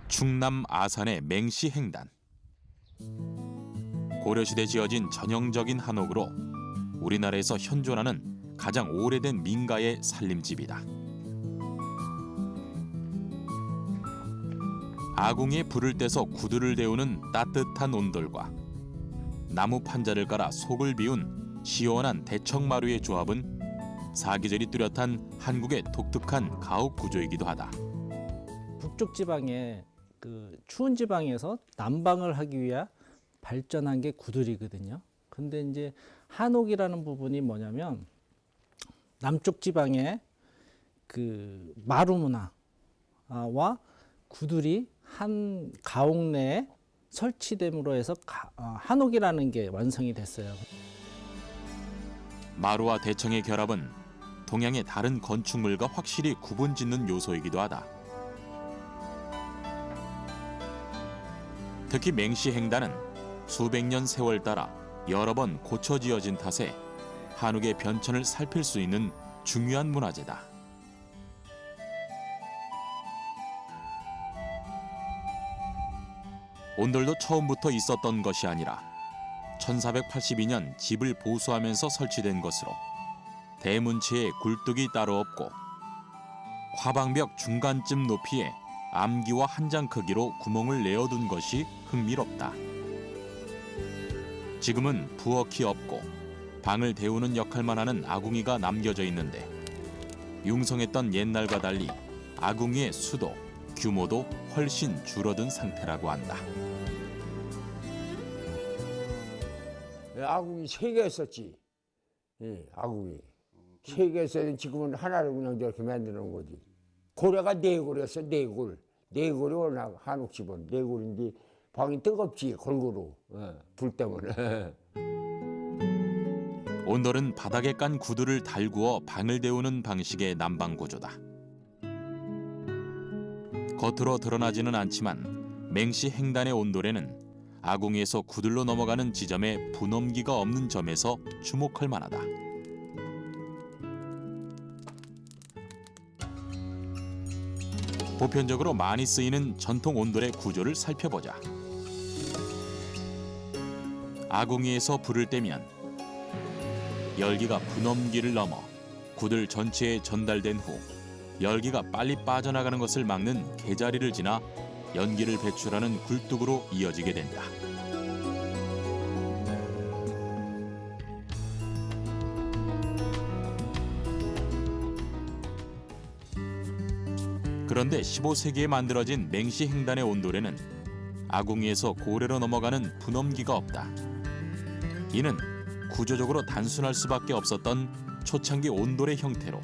충남 아산의 맹시행단. 고려시대 지어진 전형적인 한옥으로 우리나라에서 현존하는 가장 오래된 민가의 살림집이다. 아궁이에 불을 떼서 구두를 데우는 따뜻한 온돌과 나무 판자를 깔아 속을 비운 시원한 대청마루의 조합은 사계절이 뚜렷한 한국의 독특한 가옥 구조이기도 하다. 북쪽 지방에 추운 지방에서 난방을 하기 위해 발전한 게 구들이거든요. 근데 이제 한옥이라는 부분이 뭐냐면 남쪽 지방의 마루 문화와 구들이 한 가옥 내에 설치됨으로 해서 한옥이라는 게 완성이 됐어요. 마루와 대청의 결합은 동양의 다른 건축물과 확실히 구분짓는 요소이기도 하다. 특히 맹시행단은 수백 년 세월 따라 여러 번 고쳐지어진 탓에 한옥의 변천을 살필 수 있는 중요한 문화재다. 온돌도 처음부터 있었던 것이 아니라 1482년 집을 보수하면서 설치된 것으로 대문체에 굴뚝이 따로 없고 화방벽 중간쯤 높이에 암기와 한 장 크기로 구멍을 내어둔 것이 흥미롭다. 지금은 부엌이 없고 방을 데우는 역할만 하는 아궁이가 남겨져 있는데 융성했던 옛날과 달리 아궁이의 수도, 규모도 훨씬 줄어든 상태라고 한다. 아궁이 3개였었지. 예, 아궁이. 3개였어요. 지금은 하나를 그냥 저렇게 만들어 놓은 거지. 고래가 4골이었어, 4골. 4골이 워낙 한옥집은 4골인데 방이 뜨겁지, 골고루. 불 때문에. 온돌은 바닥에 깐 구두를 달구어 방을 데우는 방식의 난방 구조다. 겉으로 드러나지는 않지만 맹시 행단의 온돌에는 아궁이에서 구들로 넘어가는 지점에 분엄기가 없는 점에서 주목할 만하다. 보편적으로 많이 쓰이는 전통 온돌의 구조를 살펴보자. 아궁이에서 불을 떼면 열기가 분엄기를 넘어 구들 전체에 전달된 후 열기가 빨리 빠져나가는 것을 막는 개자리를 지나 연기를 배출하는 굴뚝으로 이어지게 된다. 그런데 15세기에 만들어진 맹시행단의 온돌에는 아궁이에서 고래로 넘어가는 분엄기가 없다. 이는 구조적으로 단순할 수밖에 없었던 초창기 온돌의 형태로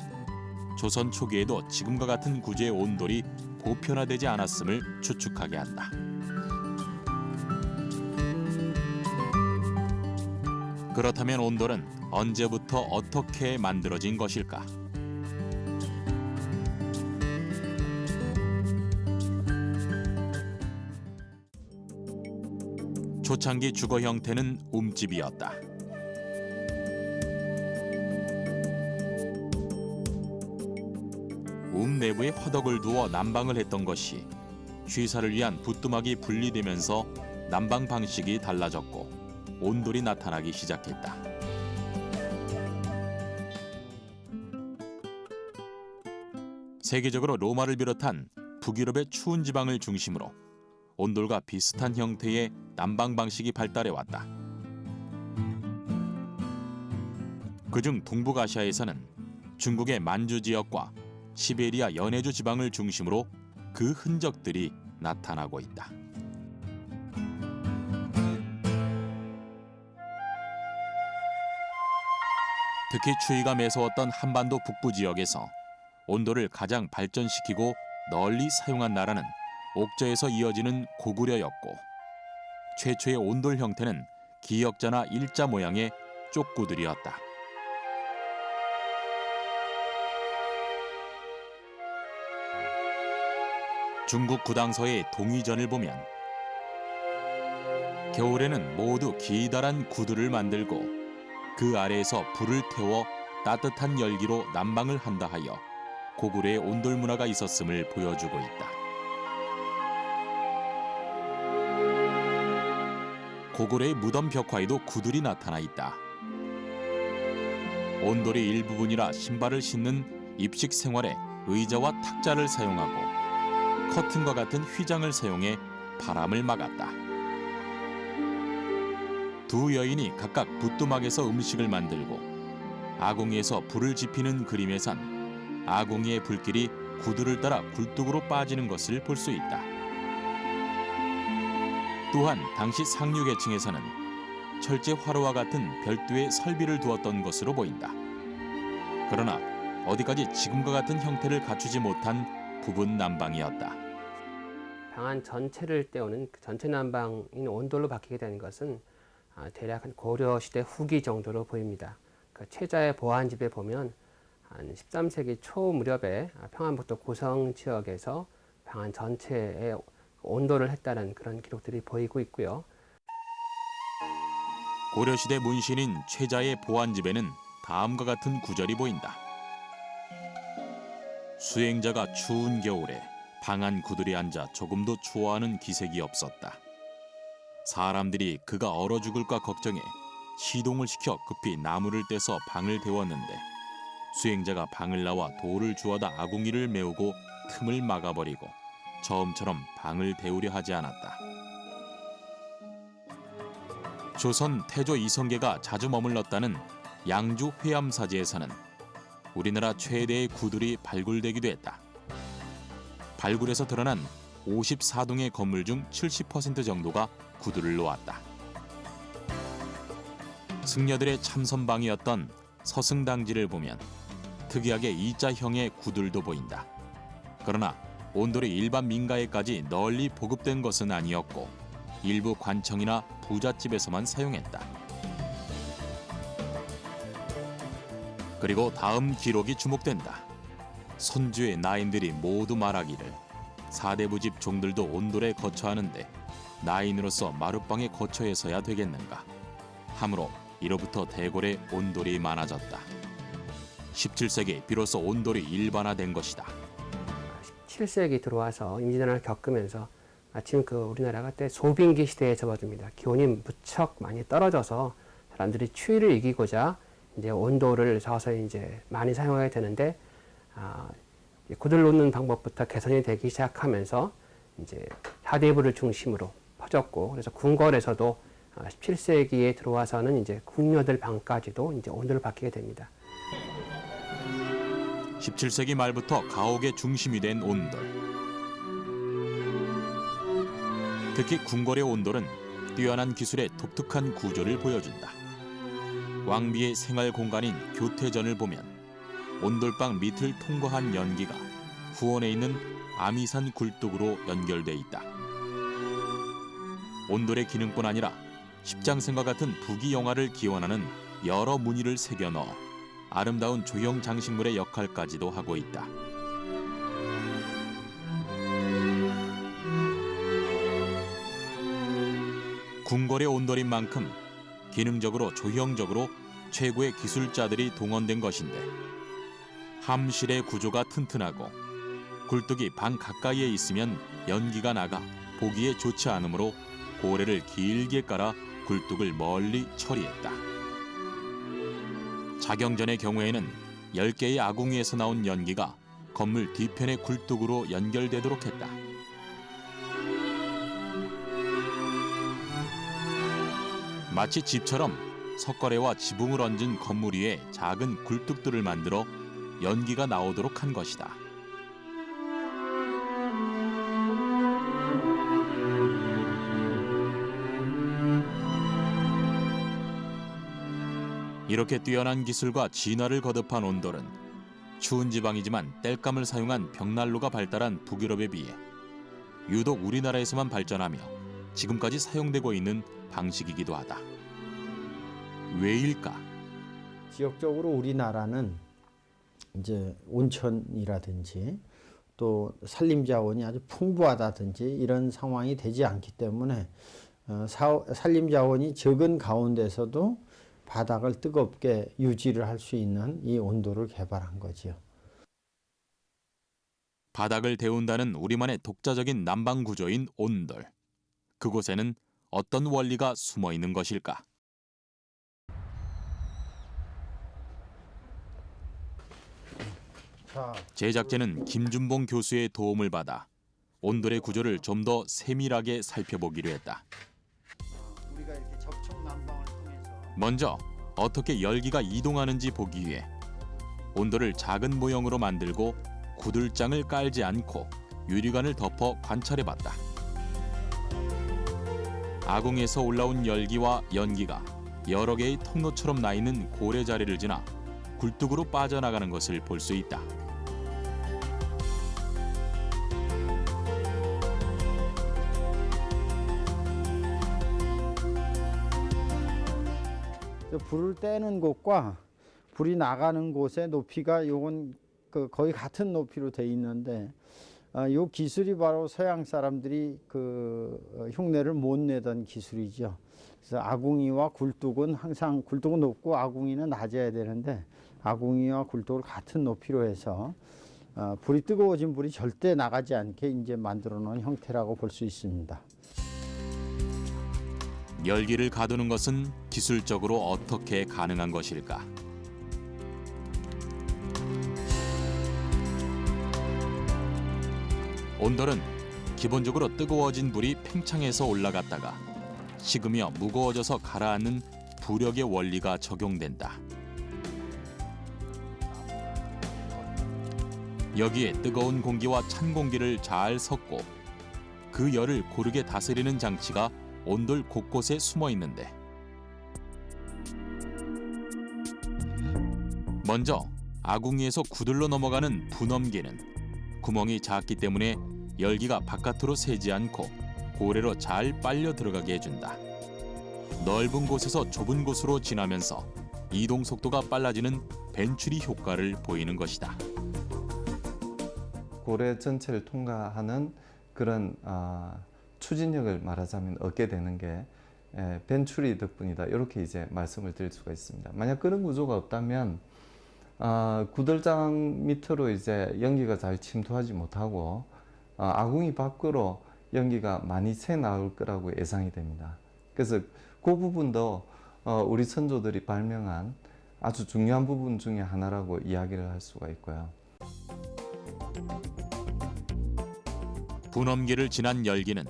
조선 초기에도 지금과 같은 구조의 온돌이 보편화되지 않았음을 추측하게 한다. 그렇다면 온돌은 언제부터 어떻게 만들어진 것일까? 초창기 주거 형태는 움집이었다. 내부에 화덕을 두어 난방을 했던 것이 취사를 위한 부뚜막이 분리되면서 난방 방식이 달라졌고 온돌이 나타나기 시작했다. 세계적으로 로마를 비롯한 북유럽의 추운 지방을 중심으로 온돌과 비슷한 형태의 난방 방식이 발달해왔다. 그중 동북아시아에서는 중국의 만주 지역과 시베리아 연해주 지방을 중심으로 그 흔적들이 나타나고 있다. 특히 추위가 매서웠던 한반도 북부 지역에서 온돌을 가장 발전시키고 널리 사용한 나라는 옥저에서 이어지는 고구려였고 최초의 온돌 형태는 기역자나 일자 모양의 쪽구들이었다. 중국 구당서의 동의전을 보면 겨울에는 모두 기다란 구두를 만들고 그 아래에서 불을 태워 따뜻한 열기로 난방을 한다 하여 고구려의 온돌 문화가 있었음을 보여주고 있다. 고구려의 무덤 벽화에도 구들이 나타나 있다. 온돌이 일부분이라 신발을 신는 입식 생활에 의자와 탁자를 사용하고 커튼과 같은 휘장을 사용해 바람을 막았다. 두 여인이 각각 부뚜막에서 음식을 만들고 아궁이에서 불을 지피는 그림에선 아궁이의 불길이 구들을 따라 굴뚝으로 빠지는 것을 볼 수 있다. 또한 당시 상류계층에서는 철제 화로와 같은 별도의 설비를 두었던 것으로 보인다. 그러나 어디까지 지금과 같은 형태를 갖추지 못한 부분 난방이었다. 방 안 전체를 때우는 그 전체 난방인 온돌로 바뀌게 되는 것은 대략 한 고려 시대 후기 정도로 보입니다. 그 최자의 보안집에 보면 한 13세기 초 무렵에 평안북도 고성 지역에서 방 안 전체에 온돌을 했다는 그런 기록들이 보이고 있고요. 고려시대 문신인 최자의 보안집에는 다음과 같은 구절이 보인다. 수행자가 추운 겨울에 방 안 구들이 앉아 조금도 추워하는 기색이 없었다. 사람들이 그가 얼어 죽을까 걱정해 시동을 시켜 급히 나무를 떼서 방을 데웠는데 수행자가 방을 나와 돌을 주워다 아궁이를 메우고 틈을 막아버리고 처음처럼 방을 데우려 하지 않았다. 조선 태조 이성계가 자주 머물렀다는 양주 회암사지에서는 우리나라 최대의 구들이 발굴되기도 했다. 발굴에서 드러난 54동의 건물 중 70% 정도가 구들을 놓았다. 승려들의 참선방이었던 서승당지를 보면 특이하게 E자형의 구들도 보인다. 그러나 온돌이 일반 민가에까지 널리 보급된 것은 아니었고 일부 관청이나 부잣집에서만 사용했다. 그리고 다음 기록이 주목된다. 선주의 나인들이 모두 말하기를 사대부집 종들도 온돌에 거처하는데 나인으로서 마룻방에 거처해서야 되겠는가. 하므로 이로부터 대궐에 온돌이 많아졌다. 17세기 비로소 온돌이 일반화된 것이다. 17세기 들어와서 임진왜란을 겪으면서 마침 그 우리나라가 그때 소빙기 시대에 접어듭니다. 기온이 무척 많이 떨어져서 사람들이 추위를 이기고자 이제 온돌을 서서히 이제 많이 사용하게 되는데 구들 놓는 방법부터 개선이 되기 시작하면서 이제 사대부를 중심으로 퍼졌고 그래서 궁궐에서도 17세기에 들어와서는 이제 궁녀들 방까지도 이제 온돌을 바뀌게 됩니다. 17세기 말부터 가옥의 중심이 된 온돌. 특히 궁궐의 온돌은 뛰어난 기술의 독특한 구조를 보여준다. 왕비의 생활 공간인 교태전을 보면 온돌방 밑을 통과한 연기가 후원에 있는 아미산 굴뚝으로 연결돼 있다. 온돌의 기능뿐 아니라 십장생과 같은 부귀 영화를 기원하는 여러 무늬를 새겨 넣어 아름다운 조형 장식물의 역할까지도 하고 있다. 궁궐의 온돌인 만큼 기능적으로 조형적으로 최고의 기술자들이 동원된 것인데 함실의 구조가 튼튼하고 굴뚝이 방 가까이에 있으면 연기가 나가 보기에 좋지 않으므로 고래를 길게 깔아 굴뚝을 멀리 처리했다. 자경전의 경우에는 10개의 아궁이에서 나온 연기가 건물 뒤편의 굴뚝으로 연결되도록 했다. 마치 집처럼 석가래와 지붕을 얹은 건물 위에 작은 굴뚝들을 만들어 연기가 나오도록 한 것이다. 이렇게 뛰어난 기술과 진화를 거듭한 온돌은 추운 지방이지만 땔감을 사용한 벽난로가 발달한 북유럽에 비해 유독 우리나라에서만 발전하며 지금까지 사용되고 있는 방식이기도 하다. 왜일까? 지역적으로 우리나라는 이제 온천이라든지 또 산림 자원이 아주 풍부하다든지 이런 상황이 되지 않기 때문에 산림 자원이 적은 가운데서도 바닥을 뜨겁게 유지를 할 수 있는 이 온돌을 개발한 거지요. 바닥을 데운다는 우리만의 독자적인 난방 구조인 온돌. 그곳에는 어떤 원리가 숨어 있는 것일까? 자, 제작진은 김준봉 교수의 도움을 받아 온돌의 구조를 좀 더 세밀하게 살펴보기로 했다. 우리가 이렇게 접촉 난방을 통해서 먼저 어떻게 열기가 이동하는지 보기 위해 온돌을 작은 모형으로 만들고 구들장을 깔지 않고 유리관을 덮어 관찰해봤다. 아궁이에서 올라온 열기와 연기가 여러 개의 통로처럼 나 있는 고래 자리를 지나 굴뚝으로 빠져나가는 것을 볼 수 있다. 불을 떼는 곳과 불이 나가는 곳의 높이가 요건 거의 같은 높이로 돼 있는데 요 기술이 바로 서양 사람들이 흉내를 못 내던 기술이죠. 그래서 아궁이와 굴뚝은 항상 굴뚝은 높고 아궁이는 낮아야 되는데 아궁이와 굴뚝을 같은 높이로 해서 불이 뜨거워진 불이 절대 나가지 않게 이제 만들어 놓은 형태라고 볼 수 있습니다. 열기를 가두는 것은 기술적으로 어떻게 가능한 것일까? 온돌은 기본적으로 뜨거워진 불이 팽창해서 올라갔다가 식으며 무거워져서 가라앉는 부력의 원리가 적용된다. 여기에 뜨거운 공기와 찬 공기를 잘 섞고 그 열을 고르게 다스리는 장치가 온돌 곳곳에 숨어 있는데, 먼저 아궁이에서 구들로 넘어가는 분엄기는 구멍이 작기 때문에 열기가 바깥으로 새지 않고 고래로 잘 빨려 들어가게 해준다. 넓은 곳에서 좁은 곳으로 지나면서 이동 속도가 빨라지는 벤츄리 효과를 보이는 것이다. 고래 전체를 통과하는 그런 추진력을 말하자면 얻게 되는 게 벤츄리 덕분이다. 이렇게 이제 말씀을 드릴 수가 있습니다. 만약 그런 구조가 없다면 구들장 밑으로 이제 연기가 잘 침투하지 못하고 아궁이 밖으로 연기가 많이 새 나올 거라고 예상이 됩니다. 그래서 그 부분도 우리 선조들이 발명한 아주 중요한 부분 중에 하나라고 이야기를 할 수가 있고요. 분엄기를 지난 열기는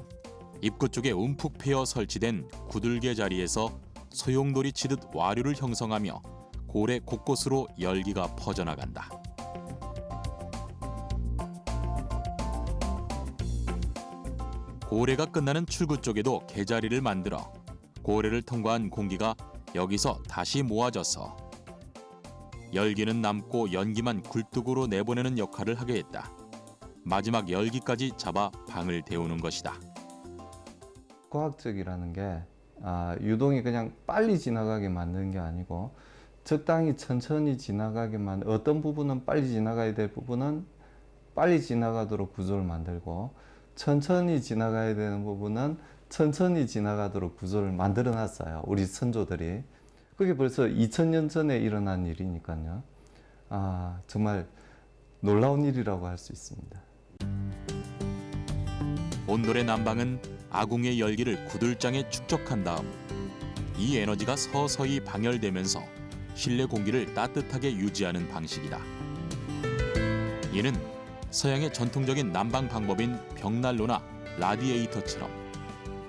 입구 쪽에 움푹 패여 설치된 구들개 자리에서 소용돌이 치듯 와류를 형성하며 고래 곳곳으로 열기가 퍼져나간다. 고래가 끝나는 출구 쪽에도 개자리를 만들어 고래를 통과한 공기가 여기서 다시 모아져서 열기는 남고 연기만 굴뚝으로 내보내는 역할을 하게 했다. 마지막 열기까지 잡아 방을 데우는 것이다. 과학적이라는 게 유동이 그냥 빨리 지나가게 만드는 게 아니고 적당히 천천히 지나가게 만들, 어떤 부분은 빨리 지나가야 될 부분은 빨리 지나가도록 구조를 만들고 천천히 지나가야 되는 부분은 천천히 지나가도록 구조를 만들어 놨어요. 우리 선조들이. 그게 벌써 2000년 전에 일어난 일이니까요. 정말 놀라운 일이라고 할 수 있습니다. 온돌의 난방은 아궁이의 열기를 구들장에 축적한 다음 이 에너지가 서서히 방열되면서 실내 공기를 따뜻하게 유지하는 방식이다. 이는 서양의 전통적인 난방 방법인 벽난로나 라디에이터처럼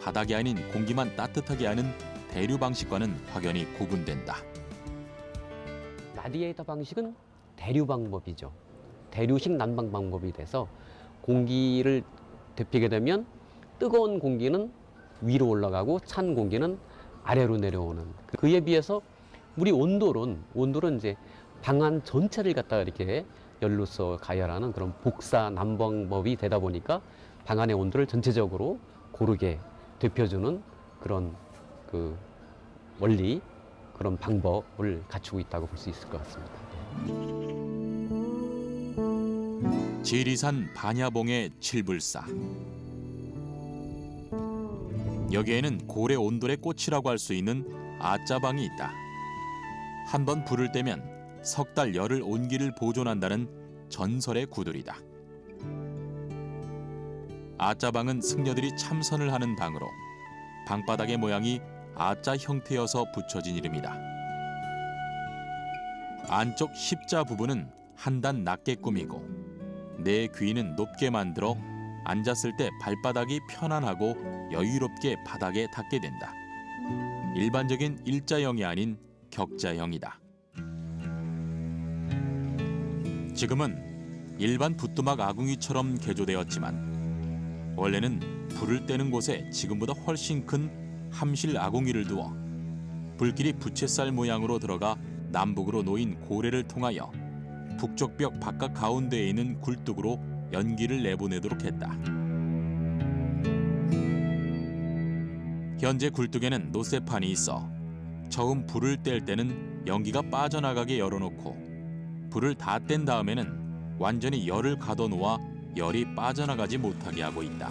바닥이 아닌 공기만 따뜻하게 하는 대류 방식과는 확연히 구분된다. 라디에이터 방식은 대류 방법이죠. 대류식 난방 방법이 돼서 공기를 데피게 되면 뜨거운 공기는 위로 올라가고 찬 공기는 아래로 내려오는, 그에 비해서 우리 온돌은 이제 방안 전체를 갖다가 이렇게 열로서 가열하는 그런 복사 난방법이 되다 보니까 방안의 온도를 전체적으로 고르게 데펴주는 그런 그 원리, 그런 방법을 갖추고 있다고 볼 수 있을 것 같습니다. 지리산 반야봉의 칠불사. 여기에는 고래 온돌의 꽃이라고 할 수 있는 아짜방이 있다. 한번 불을 떼면 석 달 열을 온기를 보존한다는 전설의 구들이다. 아짜방은 승려들이 참선을 하는 방으로 방바닥의 모양이 아자 형태여서 붙여진 이름이다. 안쪽 십자 부분은 한 단 낮게 꾸미고 내 귀는 높게 만들어 앉았을 때 발바닥이 편안하고 여유롭게 바닥에 닿게 된다. 일반적인 일자형이 아닌 격자형이다. 지금은 일반 부뚜막 아궁이처럼 개조되었지만 원래는 불을 떼는 곳에 지금보다 훨씬 큰 함실 아궁이를 두어 불길이 부채살 모양으로 들어가 남북으로 놓인 고래를 통하여 북쪽 벽 바깥 가운데에 있는 굴뚝으로 연기를 내보내도록 했다. 현재 굴뚝에는 노쇠판이 있어 처음 불을 뗄 때는 연기가 빠져나가게 열어놓고 불을 다 뗀 다음에는 완전히 열을 가둬놓아 열이 빠져나가지 못하게 하고 있다.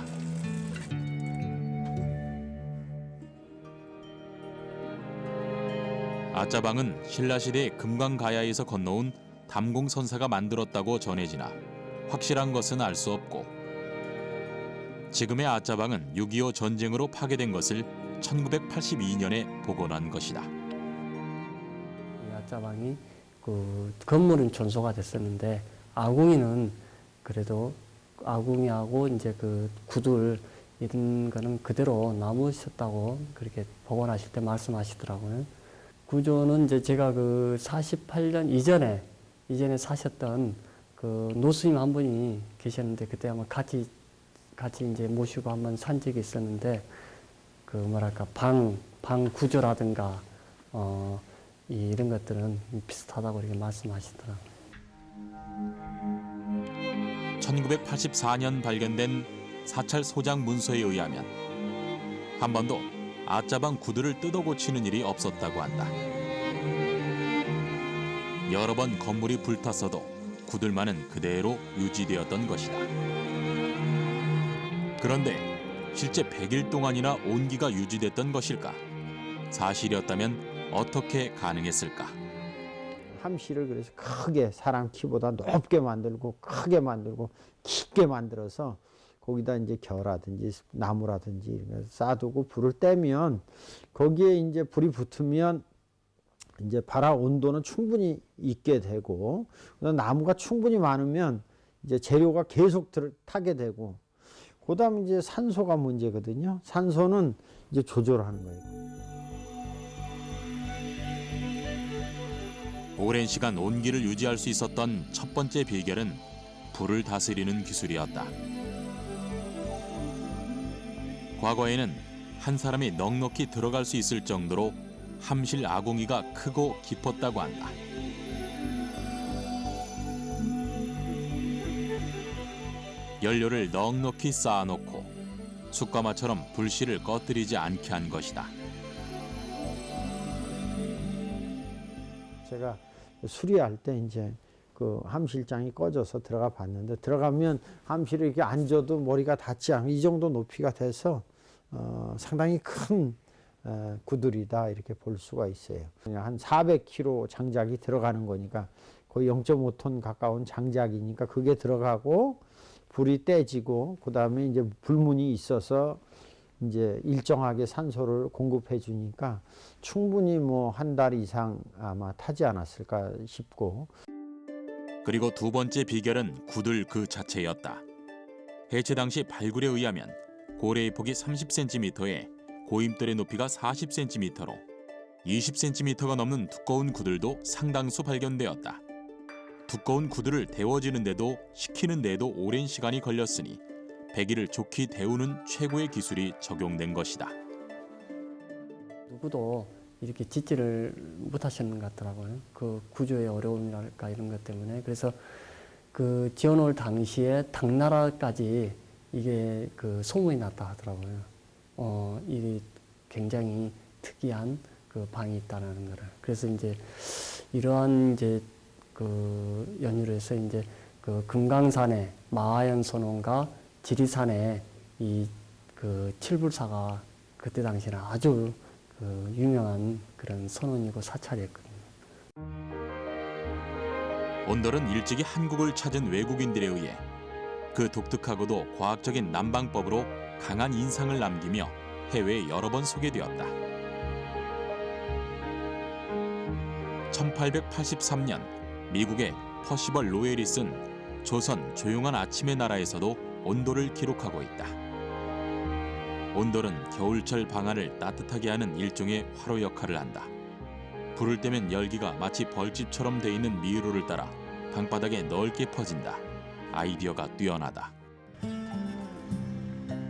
아짜방은 신라시대 금강가야에서 건너온 담공선사가 만들었다고 전해지나 확실한 것은 알 수 없고 지금의 아짜방은 6.25 전쟁으로 파괴된 것을 1982년에 복원한 것이다. 이 아짜방이 그 건물은 전소가 됐었는데 아궁이는 그래도 아궁이하고 이제 그 구들 이런 거는 그대로 남으셨다고 그렇게 복원하실 때 말씀하시더라고요. 구조는 이제 제가 그 48년 이전에 사셨던 그 노스님 한 분이 계셨는데 그때 한번 같이 이제 모시고 한번 산 적이 있었는데 그 뭐랄까 방 구조라든가 이런 것들은 비슷하다고 이렇게 말씀하시더라고요. 1984년 발견된 사찰 소장 문서에 의하면 한 번도 아짜방 구들을 뜯어 고치는 일이 없었다고 한다. 여러 번 건물이 불탔어도 구들만은 그대로 유지되었던 것이다. 그런데 실제 100일 동안이나 온기가 유지됐던 것일까? 사실이었다면 어떻게 가능했을까? 함실을 그래서 크게 사람 키보다 높게 만들고 크게 만들고 깊게 만들어서 거기다 이제 겨라든지 나무라든지 이런 거 쌓아두고 불을 떼면 거기에 이제 불이 붙으면 이제 발화 온도는 충분히 있게 되고 나무가 충분히 많으면 이제 재료가 계속 타게 되고 그다음 이제 산소가 문제거든요. 산소는 이제 조절하는 거예요. 오랜 시간 온기를 유지할 수 있었던 첫 번째 비결은 불을 다스리는 기술이었다. 과거에는 한 사람이 넉넉히 들어갈 수 있을 정도로 함실 아궁이가 크고 깊었다고 한다. 연료를 넉넉히 쌓아놓고 숯가마처럼 불씨를 꺼뜨리지 않게 한 것이다. 제가 수리할 때 이제 그 함실장이 꺼져서 들어가 봤는데 들어가면 함실에 이렇게 앉아도 머리가 닿지 않고 이 정도 높이가 돼서 상당히 큰 구들이다 이렇게 볼 수가 있어요. 그냥 한 400kg 장작이 들어가는 거니까 거의 0.5톤 가까운 장작이니까 그게 들어가고 불이 떼지고 그 다음에 이제 불문이 있어서 이제 일정하게 산소를 공급해 주니까 충분히 뭐 한 달 이상 아마 타지 않았을까 싶고. 그리고 두 번째 비결은 구들 그 자체였다. 해체 당시 발굴에 의하면 고래의 폭이 30cm에 고임돌의 높이가 40cm로 20cm가 넘는 두꺼운 구들도 상당수 발견되었다. 두꺼운 구들을 데워지는데도 식히는데도 오랜 시간이 걸렸으니 배기를 좋게 데우는 최고의 기술이 적용된 것이다. 누구도 이렇게 짓지를 못하시는 것 같더라고요. 그 구조의 어려움이랄까 이런 것 때문에. 그래서 그 지어놓을 당시에 당나라까지 이게 그 소문이 났다 하더라고요. 이게 굉장히 특이한 그 방이 있다는 거를. 그래서 이제 이러한 이제 그 연유로 해서 이제 그 금강산에 마하연 선원과 지리산에 이 그 칠불사가 그때 당시에는 아주 그 유명한 그런 선원이고 사찰이었거든요. 온돌은 일찍이 한국을 찾은 외국인들에 의해 그 독특하고도 과학적인 난방법으로 강한 인상을 남기며 해외에 여러 번 소개되었다. 1883년 미국의 퍼시벌 로웰이 쓴 조선 조용한 아침의 나라에서도 온도를 기록하고 있다. 온돌은 겨울철 방안을 따뜻하게 하는 일종의 화로 역할을 한다. 불을 떼면 열기가 마치 벌집처럼 돼 있는 미로를 따라 방바닥에 넓게 퍼진다. 아이디어가 뛰어나다.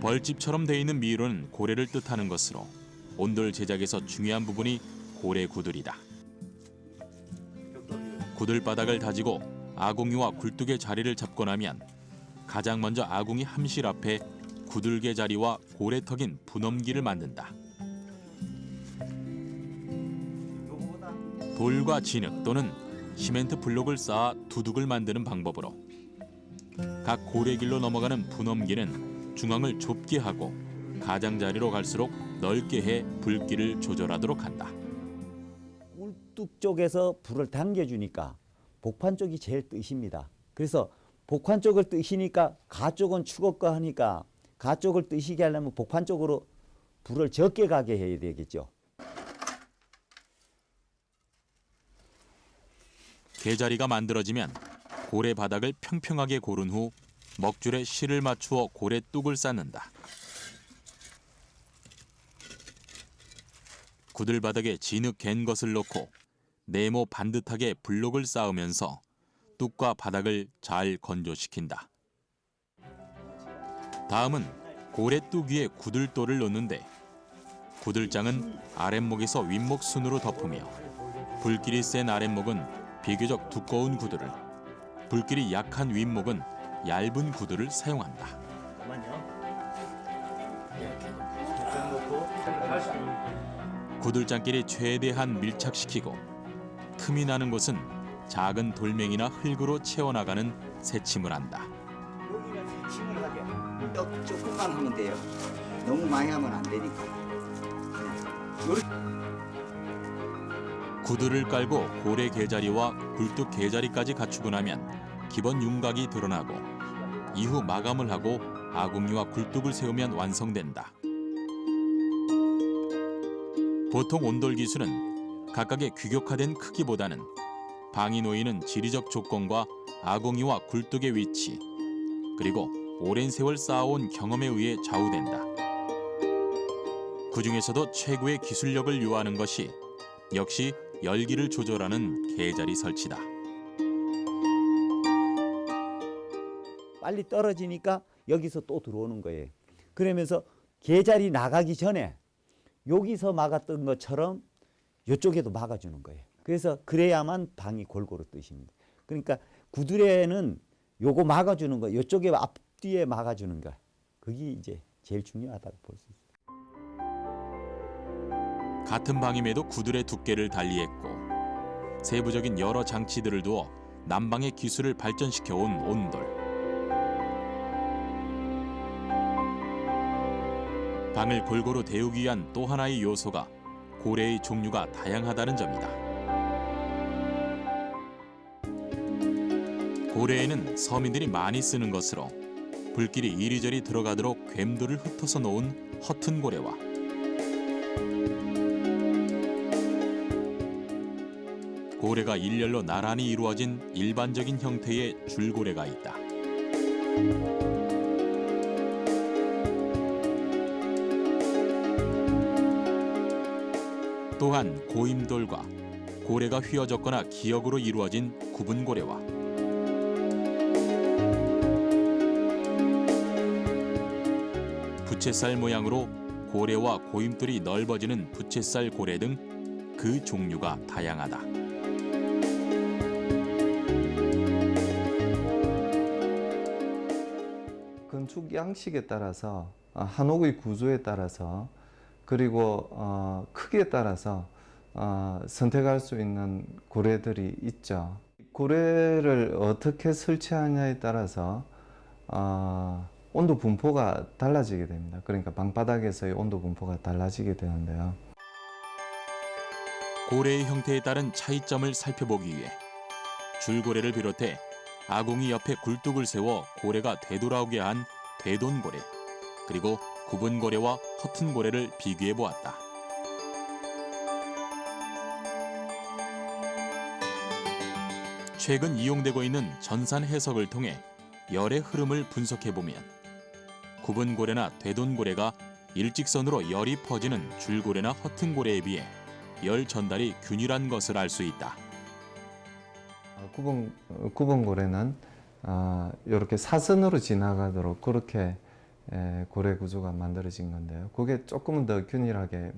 벌집처럼 돼 있는 미로는 고래를 뜻하는 것으로 온돌 제작에서 중요한 부분이 고래 구들이다. 구들 바닥을 다지고 아궁이와 굴뚝의 자리를 잡고 나면 가장 먼저 아궁이 함실 앞에 구들개 자리와 고래턱인 분엄기를 만든다. 돌과 진흙 또는 시멘트 블록을 쌓아 두둑을 만드는 방법으로 각 고래길로 넘어가는 분엄기는 중앙을 좁게 하고 가장자리로 갈수록 넓게 해 불길을 조절하도록 한다. 굴뚝 쪽에서 불을 당겨주니까 복판 쪽이 제일 뜨십니다. 그래서 복판 쪽을 뜨시니까 가 쪽은 추겁고 하니까 가 쪽을 뜨시게 하려면 복판 쪽으로 불을 적게 가게 해야 되겠죠. 개자리가 만들어지면 고래 바닥을 평평하게 고른 후 먹줄에 실을 맞추어 고래 뚝을 쌓는다. 구들 바닥에 진흙 갠 것을 넣고 네모 반듯하게 블록을 쌓으면서 뚝과 바닥을 잘 건조시킨다. 다음은 고래 뚝 위에 구들돌을 놓는데 구들장은 아랫목에서 윗목 순으로 덮으며 불길이 센 아랫목은 비교적 두꺼운 구들을, 불길이 약한 윗목은 얇은 구들을 사용한다. 구들장끼리 최대한 밀착시키고 틈이 나는 곳은 작은 돌멩이나 흙으로 채워나가는 새침을 한다. 여기는 새침을 하게 떡 조금만 하면 돼요. 너무 많이 하면 안 되니까. 구들을 깔고 고래 개자리와 굴뚝 개자리까지 갖추고 나면 기본 윤곽이 드러나고 이후 마감을 하고 아궁이와 굴뚝을 세우면 완성된다. 보통 온돌 기술은 각각의 규격화된 크기보다는 방이 놓이는 지리적 조건과 아궁이와 굴뚝의 위치, 그리고 오랜 세월 쌓아온 경험에 의해 좌우된다. 그 중에서도 최고의 기술력을 요하는 것이 역시 열기를 조절하는 개자리 설치다. 빨리 떨어지니까 여기서 또 들어오는 거예요. 그러면서 개자리 나가기 전에 여기서 막았던 것처럼 이쪽에도 막아주는 거예요. 그래서 그래야만 방이 골고루 뜨십니다. 그러니까 구들에는 요거 막아주는 거, 이쪽에 앞뒤에 막아주는 거, 그게 이제 제일 중요하다고 볼 수 있어요. 같은 방임에도 구들의 두께를 달리했고 세부적인 여러 장치들을 두어 난방의 기술을 발전시켜온 온돌. 방을 골고루 데우기 위한 또 하나의 요소가 고래의 종류가 다양하다는 점이다. 고래에는 서민들이 많이 쓰는 것으로 불길이 이리저리 들어가도록 괸돌을 흩어서 놓은 허튼 고래와 고래가 일렬로 나란히 이루어진 일반적인 형태의 줄고래가 있다. 또한 고임돌과 고래가 휘어졌거나 기역으로 이루어진 구분고래와 부채살 모양으로 고래와 고임돌이 넓어지는 부채살 고래 등 그 종류가 다양하다. 건축 양식에 따라서 한옥의 구조에 따라서 그리고 크기에 따라서 선택할 수 있는 고래들이 있죠. 고래를 어떻게 설치하냐에 따라서 온도 분포가 달라지게 됩니다. 그러니까 방바닥에서의 온도 분포가 달라지게 되는데요. 고래의 형태에 따른 차이점을 살펴보기 위해 줄고래를 비롯해 아궁이 옆에 굴뚝을 세워 고래가 되돌아오게 한 되돈고래, 그리고 굽은 고래와 허튼 고래를 비교해 보았다. 최근 이용되고 있는 전산 해석을 통해 열의 흐름을 분석해 보면 굽은 고래나 되돈 고래가 일직선으로 열이 퍼지는 줄고래나 허튼 고래에 비해 열 전달이 균일한 것을 알 수 있다. 굽은 고래는 이렇게 사선으로 지나가도록 그렇게 고래 구조가 만들어진 건데요. 그게 조금은 더 균일하게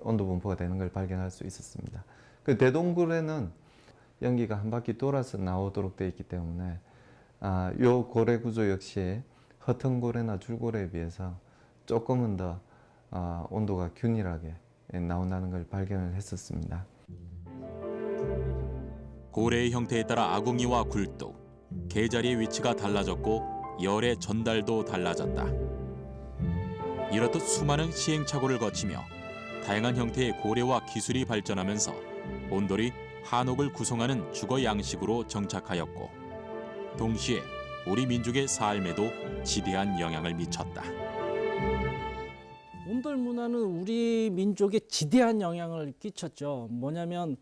온도 분포가 되는 걸 발견할 수 있었습니다. 그 대동고래는 연기가 한 바퀴 돌아서 나오도록 되어 있기 때문에 이 고래 구조 역시 허튼 고래나 줄고래에 비해서 조금은 더 온도가 균일하게 나온다는 걸 발견을 했었습니다. 고래의 형태에 따라 아궁이와 굴뚝, 개자리의 위치가 달라졌고 열의 전달도 달라졌다. 이렇듯 수많은 시행착오를 거치며 다양한 형태의 고래와 기술이 발전하면서 온돌이 한옥을 구성하는 주거 양식으로 정착하였고 동시에 우리 민족의 삶에도 지대한 영향을 미쳤다. 온돌 문화는 우리 민족에 지대한 영향을 끼쳤죠. 뭐냐면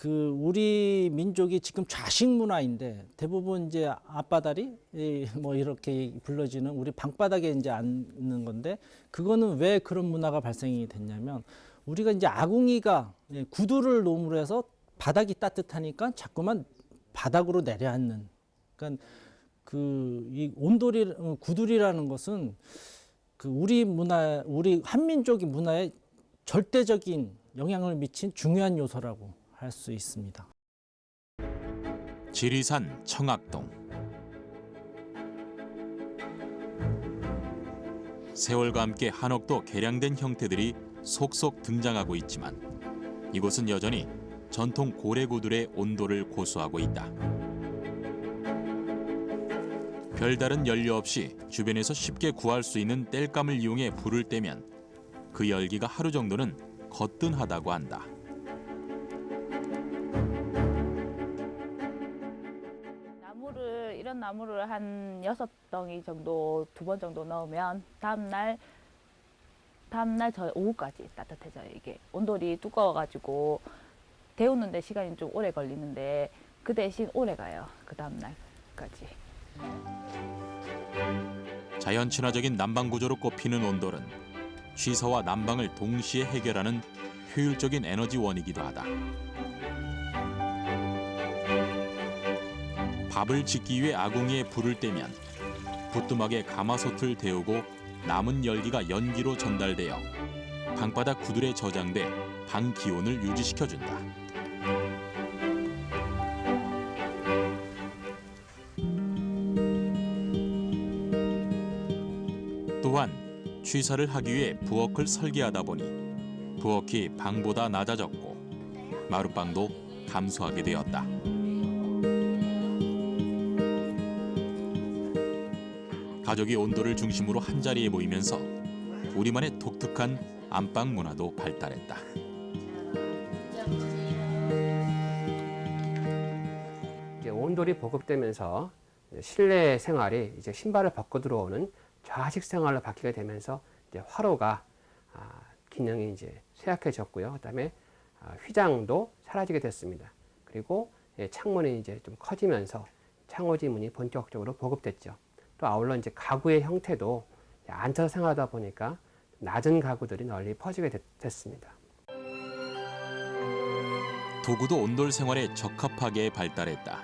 우리 민족이 지금 좌식 문화인데 대부분 이제 앞바다리 뭐 이렇게 불러지는 우리 방바닥에 이제 앉는 건데 그거는 왜 그런 문화가 발생이 됐냐면 우리가 이제 아궁이가 구두를 놓음으로 해서 바닥이 따뜻하니까 자꾸만 바닥으로 내려앉는. 그러니까 이 온돌이 구들이라는 것은 우리 문화, 우리 한민족의 문화에 절대적인 영향을 미친 중요한 요소라고 할 수 있습니다. 지리산 청학동. 세월과 함께 한옥도 개량된 형태들이 속속 등장하고 있지만 이곳은 여전히 전통 고래구들의 온도를 고수하고 있다. 별다른 연료 없이 주변에서 쉽게 구할 수 있는 땔감을 이용해 불을 떼면 그 열기가 하루 정도는 거뜬하다고 한다. 이런 나무를 한 6덩이 정도, 2번 정도 넣으면 다음날 저 오후까지 따뜻해져요. 이게 온돌이 두꺼워가지고 데우는데 시간이 좀 오래 걸리는데 그 대신 오래 가요. 그 다음날까지. 자연 친화적인 난방 구조로 꼽히는 온돌은 취사와 난방을 동시에 해결하는 효율적인 에너지원이기도 하다. 밥을 짓기 위해 아궁이에 불을 떼면 부뚜막에 가마솥을 데우고 남은 열기가 연기로 전달되어 방바닥 구들에 저장돼 방 기온을 유지시켜준다. 또한 취사를 하기 위해 부엌을 설계하다 보니 부엌이 방보다 낮아졌고 마룻방도 감소하게 되었다. 가족이 온돌을 중심으로 한자리에 모이면서 우리만의 독특한 안방 문화도 발달했다. 이제 온돌이 보급되면서 실내 생활이 이제 신발을 벗고 들어오는 좌식 생활로 바뀌게 되면서 이제 화로가 기능이 이제 쇠약해졌고요. 그다음에 휘장도 사라지게 됐습니다. 그리고 창문이 이제 좀 커지면서 창호지 문이 본격적으로 보급됐죠. 또 아울러 이제 가구의 형태도 앉아서 생활하다 보니까 낮은 가구들이 널리 퍼지게 됐습니다. 도구도 온돌 생활에 적합하게 발달했다.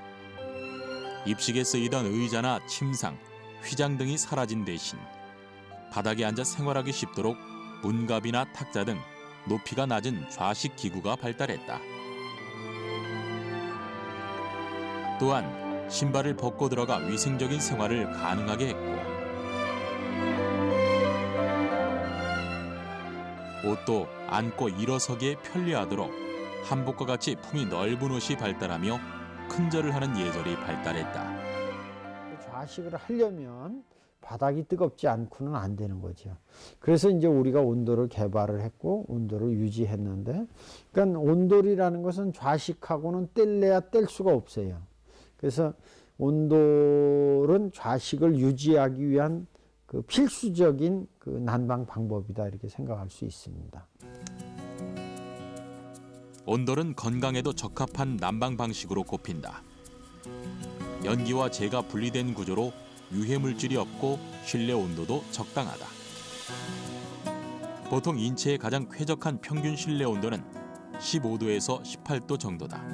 입식에 쓰이던 의자나 침상, 휘장 등이 사라진 대신 바닥에 앉아 생활하기 쉽도록 문갑이나 탁자 등 높이가 낮은 좌식 기구가 발달했다. 또한 신발을 벗고 들어가 위생적인 생활을 가능하게 했고 옷도 앉고 일어서기에 편리하도록 한복과 같이 품이 넓은 옷이 발달하며 큰절을 하는 예절이 발달했다. 좌식을 하려면 바닥이 뜨겁지 않고는 안 되는 거죠. 그래서 이제 우리가 온돌을 개발을 했고 온돌을 유지했는데, 그러니까 온돌이라는 것은 좌식하고는 뗄래야 뗄 수가 없어요. 그래서 온돌은 좌식을 유지하기 위한 그 필수적인 그 난방 방법이다 이렇게 생각할 수 있습니다. 온돌은 건강에도 적합한 난방 방식으로 꼽힌다. 연기와 재가 분리된 구조로 유해 물질이 없고 실내 온도도 적당하다. 보통 인체에 가장 쾌적한 평균 실내 온도는 15도에서 18도 정도다.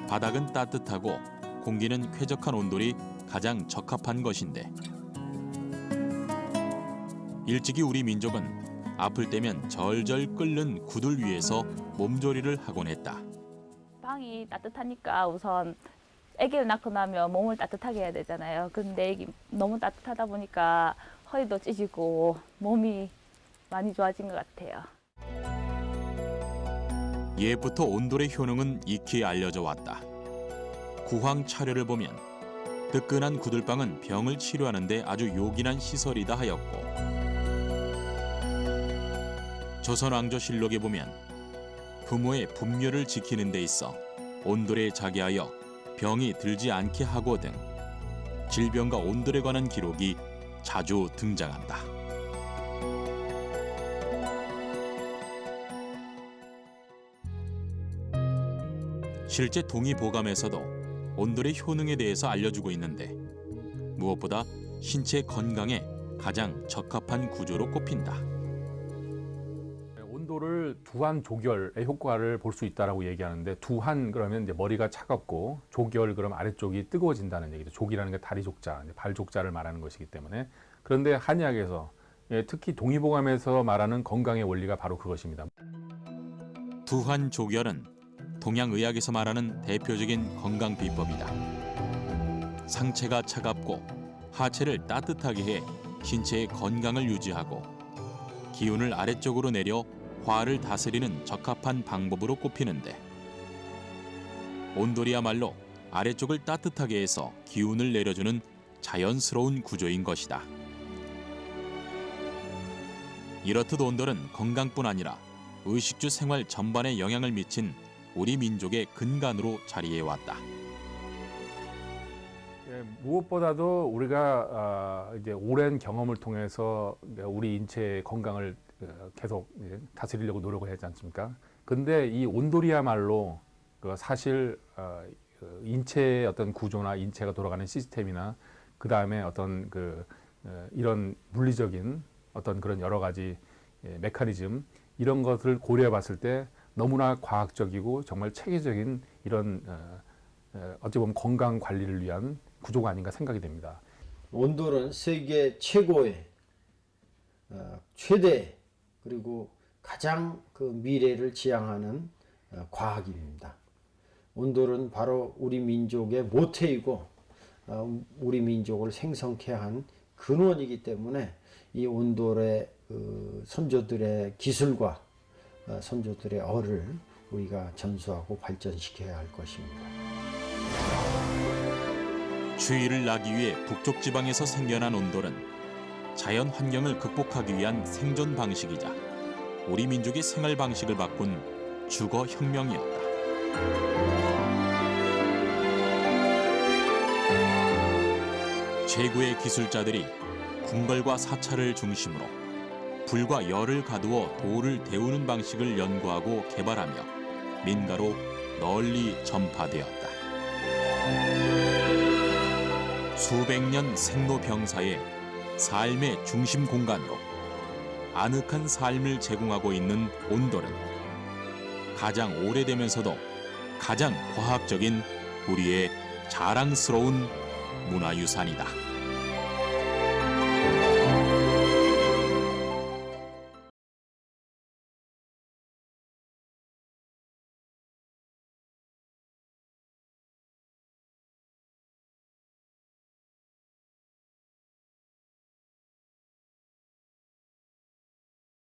바닥은 따뜻하고 공기는 쾌적한 온돌이 가장 적합한 것인데, 일찍이 우리 민족은 아플 때면 절절 끓는 구들 위에서 몸조리를 하곤 했다. 방이 따뜻하니까 우선 아기를 낳고 나면 몸을 따뜻하게 해야 되잖아요. 근데 애기 너무 따뜻하다 보니까 허리도 찢어지고 몸이 많이 좋아진 것 같아요. 예부터 온돌의 효능은 익히 알려져 왔다. 구황 차려를 보면 뜨끈한 구들방은 병을 치료하는 데 아주 요긴한 시설이다 하였고, 조선왕조실록에 보면 부모의 분묘를 지키는 데 있어 온돌에 자기하여 병이 들지 않게 하고 등 질병과 온돌에 관한 기록이 자주 등장한다. 실제 동의보감에서도 온돌의 효능에 대해서 알려주고 있는데, 무엇보다 신체 건강에 가장 적합한 구조로 꼽힌다. 온돌을 두한 조결의 효과를 볼 수 있다라고 얘기하는데, 두한 그러면 이제 머리가 차갑고 조결 그럼 아래쪽이 뜨거워진다는 얘기죠. 족이라는 게 다리 족자, 발 족자를 말하는 것이기 때문에. 그런데 한의학에서 특히 동의보감에서 말하는 건강의 원리가 바로 그것입니다. 두한 조결은 동양의학에서 말하는 대표적인 건강 비법이다. 상체가 차갑고 하체를 따뜻하게 해 신체의 건강을 유지하고 기운을 아래쪽으로 내려 화를 다스리는 적합한 방법으로 꼽히는데, 온돌이야말로 아래쪽을 따뜻하게 해서 기운을 내려주는 자연스러운 구조인 것이다. 이렇듯 온돌은 건강뿐 아니라 의식주 생활 전반에 영향을 미친 우리 민족의 근간으로 자리해왔다. 무엇보다도 우리가 이제 오랜 경험을 통해서 우리 인체의 건강을 계속 다스리려고 노력을 하지 않습니까? 근데 이 온돌이야말로 사실 인체의 어떤 구조나 인체가 돌아가는 시스템이나 그 다음에 어떤 이런 물리적인 어떤 그런 여러 가지 메커니즘 이런 것을 고려해 봤을 때 너무나 과학적이고 정말 체계적인 이런 어찌 보면 건강 관리를 위한 구조가 아닌가 생각이 됩니다. 온돌은 세계 최고의 최대 그리고 가장 그 미래를 지향하는 과학입니다. 온돌은 바로 우리 민족의 모태이고 우리 민족을 생성케 한 근원이기 때문에 이 온돌의 선조들의 기술과 선조들의 얼을 우리가 전수하고 발전시켜야 할 것입니다. 추위를 나기 위해 북쪽 지방에서 생겨난 온돌은 자연 환경을 극복하기 위한 생존 방식이자 우리 민족의 생활 방식을 바꾼 주거 혁명이었다. 최고의 기술자들이 궁궐과 사찰을 중심으로 불과 열을 가두어 돌을 데우는 방식을 연구하고 개발하며 민가로 널리 전파되었다. 수백 년 생로병사의 삶의 중심 공간으로 아늑한 삶을 제공하고 있는 온돌은 가장 오래되면서도 가장 과학적인 우리의 자랑스러운 문화유산이다.